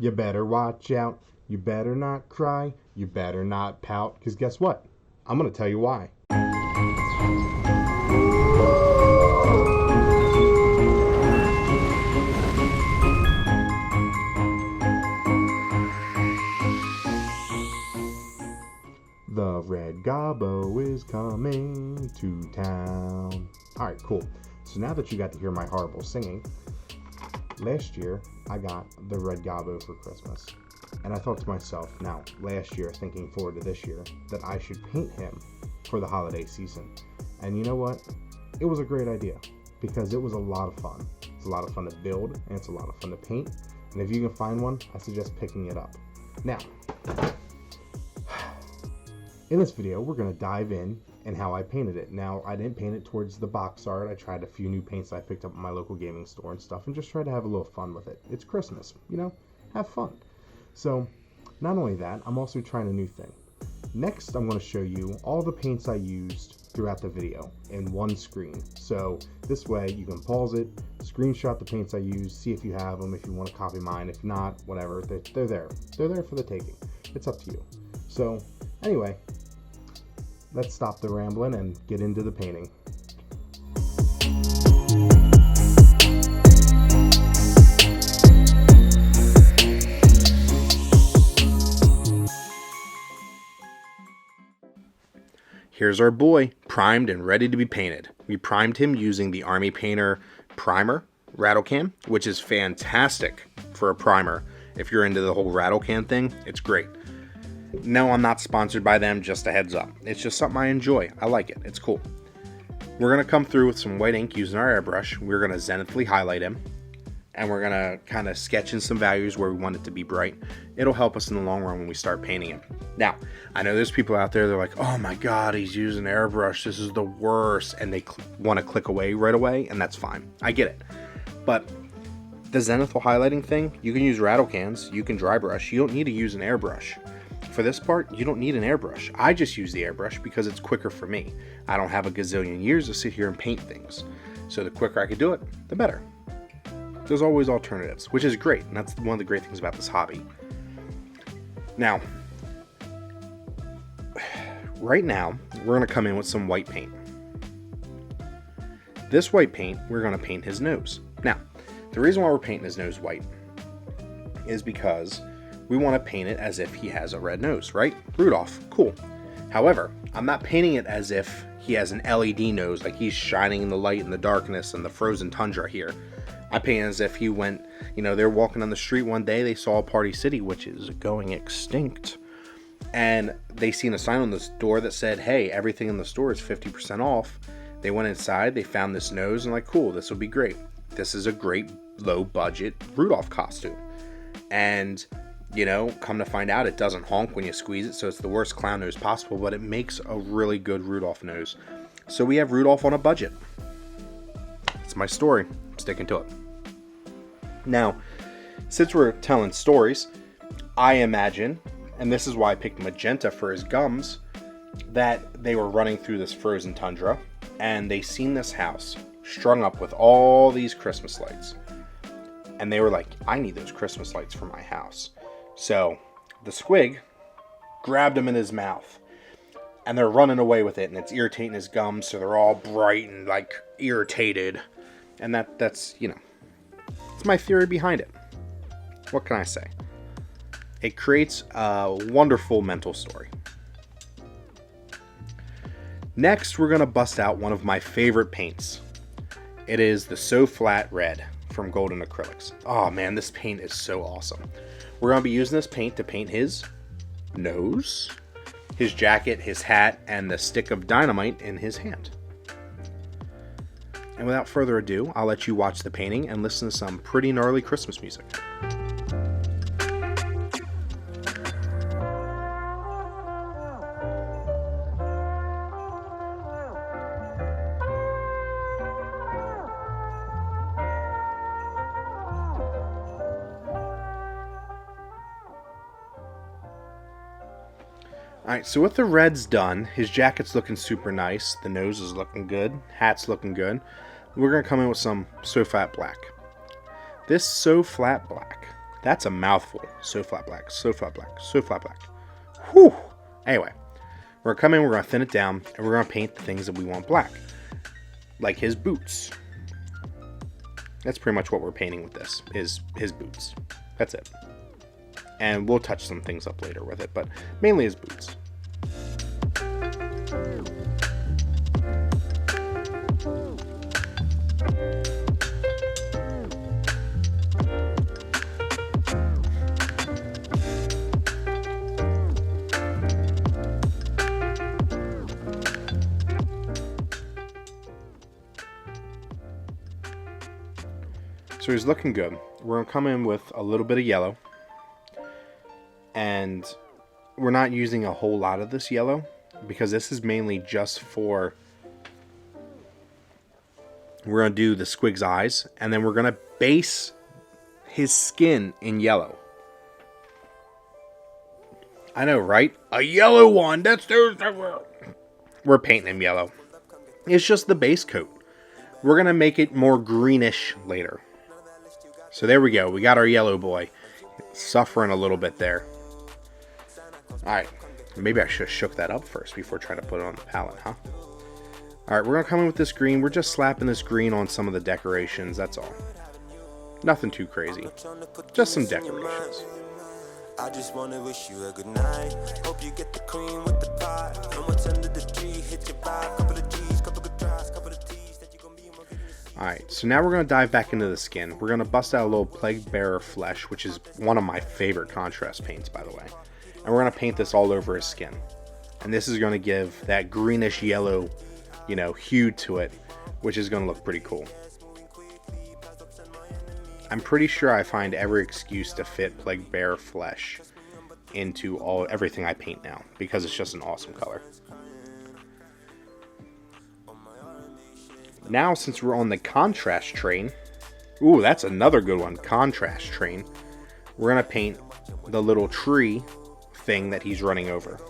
You better watch out. You better not cry. You better not pout. Because guess what? I'm going to tell you why. The Red Gabbo is coming to town. Alright, cool. So now that you got to hear my horrible singing, last year I got the Red Gabbo for Christmas. And I thought to myself, now, last year, thinking forward to this year, that I should paint him for the holiday season. And you know what? It was a great idea because it was a lot of fun. It's a lot of fun to build and it's a lot of fun to paint. And if you can find one, I suggest picking it up. Now, in this video, we're going to dive in and how I painted it. Now, I didn't paint it towards the box art. I tried a few new paints I picked up at my local gaming store and stuff and just tried to have a little fun with it. It's Christmas, you know? Have fun. So, not only that, I'm also trying a new thing. Next, I'm going to show you all the paints I used throughout the video in one screen. So, this way you can pause it, screenshot the paints I used, see if you have them, if you want to copy mine. If not, whatever, they're there. They're there for the taking. It's up to you. So, anyway, let's stop the rambling and get into the painting. Here's our boy, primed and ready to be painted. We primed him using the Army Painter primer, rattle can, which is fantastic for a primer. If you're into the whole rattle can thing, it's great. No, I'm not sponsored by them, just a heads up. It's just something I enjoy. I like it. It's cool. We're going to come through with some white ink using our airbrush. We're going to zenithly highlight him. And we're going to kind of sketch in some values where we want it to be bright. It'll help us in the long run when we start painting him. Now, I know there's people out there, they're like, oh my god, he's using airbrush, this is the worst. And they want to click away right away, and that's fine. I get it. But the zenithal highlighting thing, you can use rattle cans, you can dry brush. You don't need to use an airbrush. For this part, you don't need an airbrush. I just use the airbrush because it's quicker for me. I don't have a gazillion years to sit here and paint things. So the quicker I can do it, the better. There's always alternatives, which is great, and that's one of the great things about this hobby. Now, right now, we're going to come in with some white paint. This white paint, we're going to paint his nose. Now, the reason why we're painting his nose white is because we want to paint it as if he has a red nose, right? Rudolph, cool. However, I'm not painting it as if he has an LED nose, like he's shining in the light and the darkness and the frozen tundra here. I paint it as if he went, they're walking on the street one day, they saw Party City, which is going extinct, and they seen a sign on the door that said, hey, everything in the store is 50% off. They went inside, they found this nose, and like, cool, this will be great. This is a great low-budget Rudolph costume. And, come to find out, it doesn't honk when you squeeze it, so it's the worst clown nose possible, but it makes a really good Rudolph nose. So we have Rudolph on a budget. It's my story. I'm sticking to it. Now, since we're telling stories, I imagine, and this is why I picked magenta for his gums, that they were running through this frozen tundra, and they seen this house strung up with all these Christmas lights. And they were like, I need those Christmas lights for my house. So, the squig grabbed him in his mouth, and they're running away with it, and it's irritating his gums, so they're all bright and, irritated. And that's, it's my theory behind it. What can I say? It creates a wonderful mental story. Next, we're going to bust out one of my favorite paints. It is the So Flat Red from Golden Acrylics. Oh man, this paint is so awesome. We're going to be using this paint to paint his nose, his jacket, his hat, and the stick of dynamite in his hand. And without further ado, I'll let you watch the painting and listen to some pretty gnarly Christmas music. Alright, so with the red's done, his jacket's looking super nice, the nose is looking good, hat's looking good. We're going to come in with some So Flat Black. This So Flat Black That's a mouthful. So flat black, so flat black, so flat black. Whew. Anyway, we're going to come in, we're going to thin it down, and we're going to paint the things that we want black. Like his boots. That's pretty much what we're painting with this, is his boots. That's it. And we'll touch some things up later with it, but mainly his boots. So he's looking good. We're going to come in with a little bit of yellow. And we're not using a whole lot of this yellow, because this is mainly just for... We're going to do the Squig's eyes, and then we're going to base his skin in yellow. I know, right? A yellow one! That's We're painting him yellow. It's just the base coat. We're going to make it more greenish later. So there we go. We got our yellow boy. Suffering a little bit there. Alright. Maybe I should have shook that up first before trying to put it on the palette, huh? Alright, we're going to come in with this green. We're just slapping this green on some of the decorations. That's all. Nothing too crazy. Just some decorations. I just want to wish you a good night. Hope you get the cream with the pie. And what's under the tree, hit your vibe. Couple of G's, couple of tries, couple of T's that you gonna be. Alright, so now we're going to dive back into the skin. We're going to bust out a little Plague Bearer Flesh, which is one of my favorite contrast paints, by the way. And we're going to paint this all over his skin. And this is going to give that greenish yellow, hue to it, which is going to look pretty cool. I'm pretty sure I find every excuse to fit Plague Bearer Flesh into everything I paint now, because it's just an awesome color. Now, since we're on the contrast train, ooh, that's another good one, contrast train. We're going to paint the little tree thing that he's running over.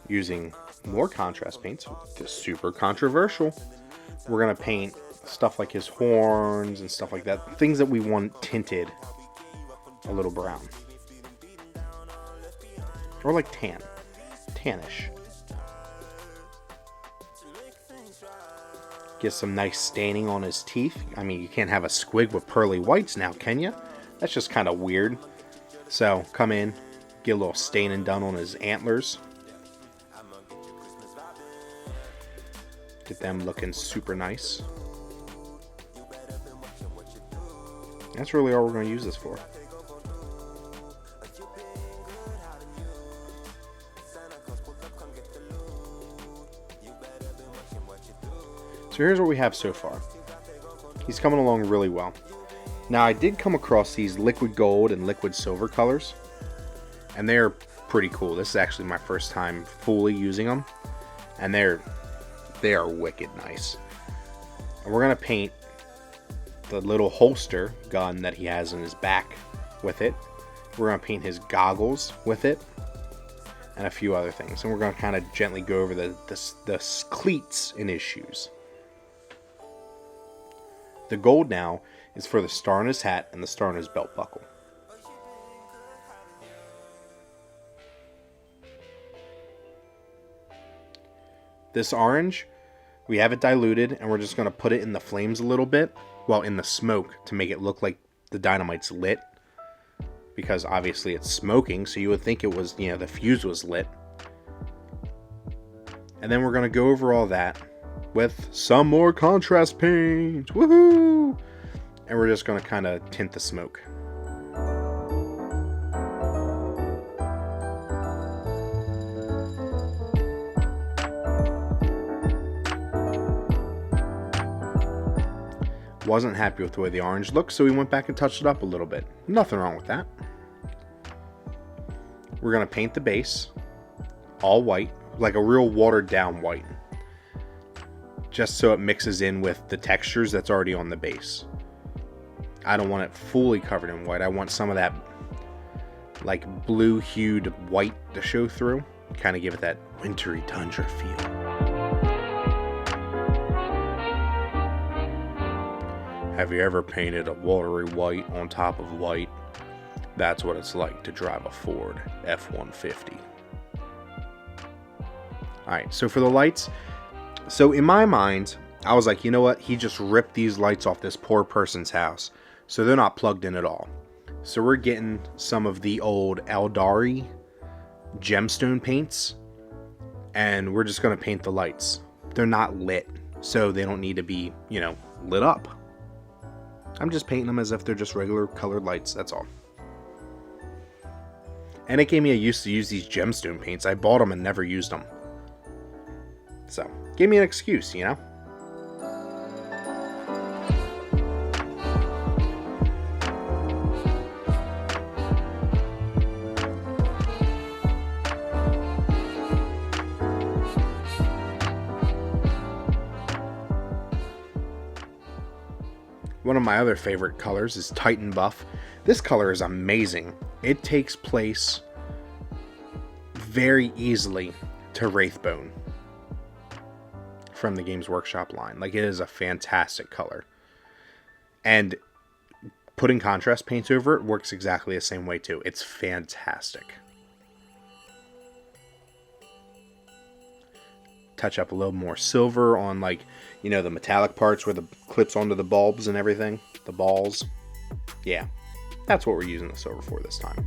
Using more contrast paints, this super controversial. We're going to paint stuff like his horns and stuff like that. Things that we want tinted a little brown. Or like tannish. Get some nice staining on his teeth. I mean, you can't have a squig with pearly whites now, can you? That's just kind of weird. So, come in, get a little staining done on his antlers. Get them looking super nice. That's really all we're going to use this for. So here's what we have so far. He's coming along really well. Now, I did come across these liquid gold and liquid silver colors, and they're pretty cool. This is actually my first time fully using them, and they are wicked nice. And we're going to paint the little holster gun that he has in his back with it. We're going to paint his goggles with it, and a few other things. And we're going to kind of gently go over the cleats in his shoes. The gold now is for the star on his hat and the star on his belt buckle. This orange, we have it diluted, and we're just going to put it in the flames a little bit, well, in the smoke, to make it look like the dynamite's lit, because obviously it's smoking, so you would think it was, the fuse was lit. And then we're going to go over all that with some more contrast paint. Woohoo! And we're just going to kind of tint the smoke. Wasn't happy with the way the orange looked, so we went back and touched it up a little bit. Nothing wrong with that. We're going to paint the base all white, like a real watered down white, just so it mixes in with the textures that's already on the base. I don't want it fully covered in white. I want some of that like blue-hued white to show through. Kind of give it that wintry tundra feel. Have you ever painted a watery white on top of white? That's what it's like to drive a Ford F-150. Alright, so for the lights, so in my mind, I was like, you know what? He just ripped these lights off this poor person's house, so they're not plugged in at all. So we're getting some of the old Eldari gemstone paints, and we're just going to paint the lights. They're not lit, so they don't need to be, lit up. I'm just painting them as if they're just regular colored lights, that's all. And it gave me a use to use these gemstone paints. I bought them and never used them. So, gave me an excuse, One of my other favorite colors is Titan Buff. This color is amazing. It takes place very easily to Wraithbone from the Games Workshop line. Like, it is a fantastic color. And putting contrast paints over it works exactly the same way too. It's fantastic. Touch up a little more silver on, like, the metallic parts where the clips onto the bulbs and everything. The balls. Yeah. That's what we're using the silver for this time.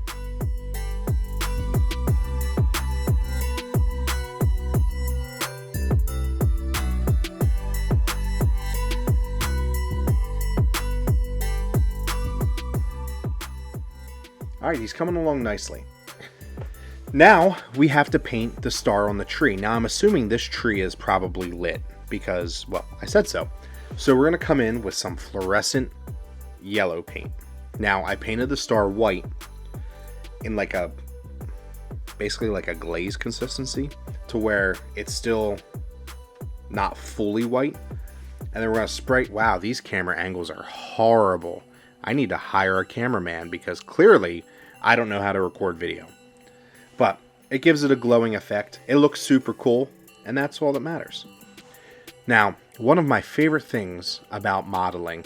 Alright, he's coming along nicely. Now, we have to paint the star on the tree. Now, I'm assuming this tree is probably lit because, well, I said so. So we're going to come in with some fluorescent yellow paint. Now, I painted the star white in basically like a glaze consistency to where it's still not fully white. And then we're going to spray. Wow, these camera angles are horrible. I need to hire a cameraman because clearly I don't know how to record video. But it gives it a glowing effect. It looks super cool, and that's all that matters. Now, one of my favorite things about modeling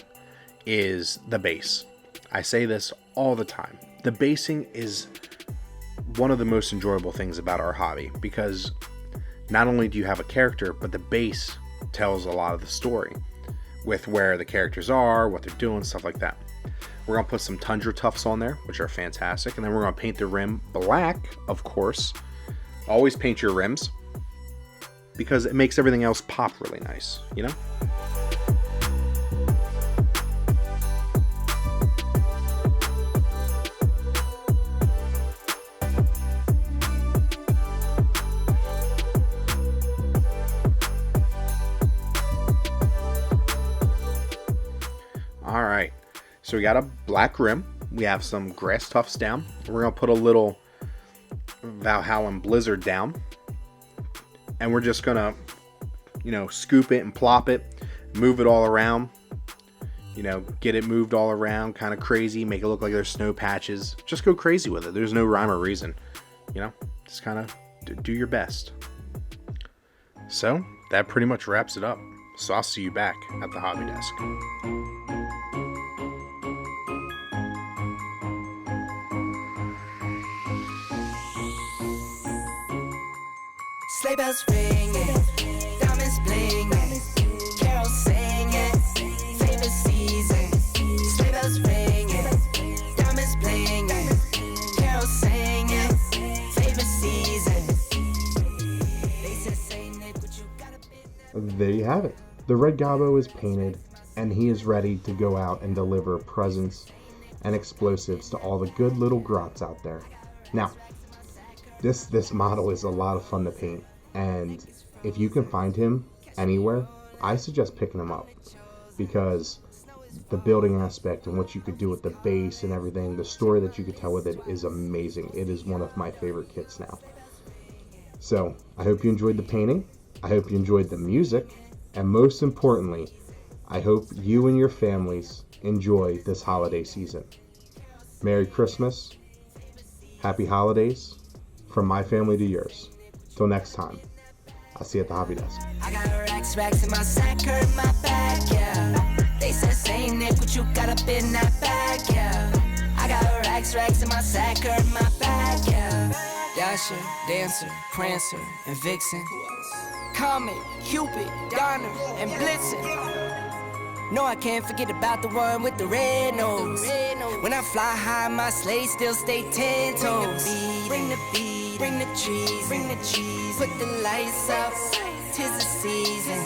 is the base. I say this all the time. The basing is one of the most enjoyable things about our hobby because not only do you have a character, but the base tells a lot of the story with where the characters are, what they're doing, stuff like that. We're going to put some Tundra Tufts on there, which are fantastic. And then we're going to paint the rim black, of course. Always paint your rims because it makes everything else pop really nice, All right. So we got a black rim. We have some grass tufts down. We're going to put a little Valhalla Blizzard down. And we're just going to, scoop it and plop it, move it all around, get it moved all around, kind of crazy, make it look like there's snow patches. Just go crazy with it. There's no rhyme or reason, just kind of do your best. So that pretty much wraps it up. So I'll see you back at the hobby desk. Sleigh bells ringing, diamonds blinging, carols singing, favorite season. Sleigh bells ringing, diamonds blinging, carols singing, favorite season. They said, say, Nick, what you gotta be. There you have it. The Red Gabbo is painted, and he is ready to go out and deliver presents and explosives to all the good little grots out there. Now, this model is a lot of fun to paint, and if you can find him anywhere, I suggest picking him up because the building aspect and what you could do with the base and everything, the story that you could tell with it is amazing. It is one of my favorite kits now. So I hope you enjoyed the painting. I hope you enjoyed the music, and most importantly, I hope you and your families enjoy this holiday season. Merry Christmas Happy holidays from my family to yours. Till next time, I'll see you at the hobby desk. I got racks in my sack, hurt my back, yeah. They said, say Nick, what you got up in that bag, yeah. I got racks in my sack, hurt my back, yeah. Dasher, Dancer, Prancer, and Vixen. Comet, Cupid, Donner, and Blitzen. No, I can't forget about the one with the red nose. When I fly high, my sleigh still stay 10 toes. Bring the beat, bring the cheese, put the lights up, 'tis the season.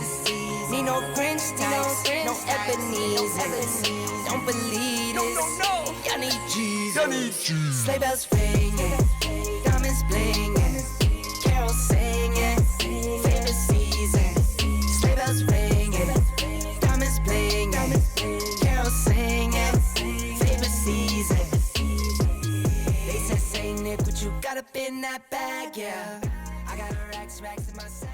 Need no Grinch types, no Ebenezer. Don't believe this, y'all need Jesus. Sleigh bells ringing, diamonds blinging, carols singing, favorite season. Sleigh bells ringing, diamonds blinging, carols singing, favorite season. They said, say Nick, what you got up in that bag, yeah. I got racks in my sack.